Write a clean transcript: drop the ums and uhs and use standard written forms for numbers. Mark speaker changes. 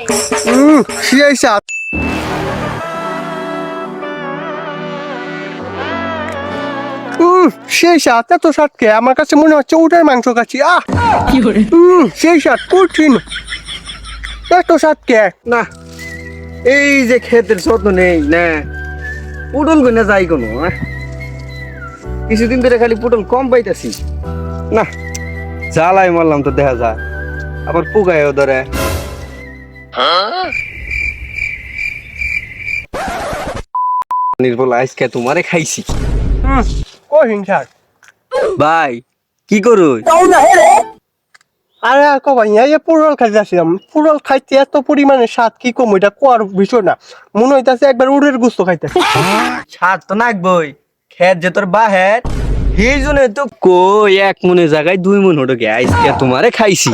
Speaker 1: সেই স্বাদ। সেই স্বাদ, এত স্বাদ কে? আমার কাছে মনে হচ্ছে উটের মাংস খাচ্ছি। সেই স্বাদ, কঠিন। এত স্বাদ কে?
Speaker 2: না, এই যে ক্ষেতের যত্ন নেই না, পুটল গুনে যাই কোনো কিছুদিন ধরে খালি পুটল কম পাইতাছি। না, জ্বালাই মারলাম তো দেখা যায়, আবার পোকায়ও ধরে। নির্বল আজকে তোমারে খাইছি।
Speaker 1: কঠিন স্বাদ।
Speaker 2: ভাই কি করো?
Speaker 1: আরে আর কবাই এই পুরল খাইতে আসছিলাম। পুরল খাইতে এত পরিমাণে স্বাদ, কি কম এটা কোয়ার বিষয় না। মনে হইতাছে একবার উড়ের গুস্ত খাইতেছে।
Speaker 2: স্বাদ তো নাকবই, খেত যে তোর বাহের, সেই জন্য তো কই এক মনে জায়গায় 2 মন হটো গে আজকে তোমারে খাইছি।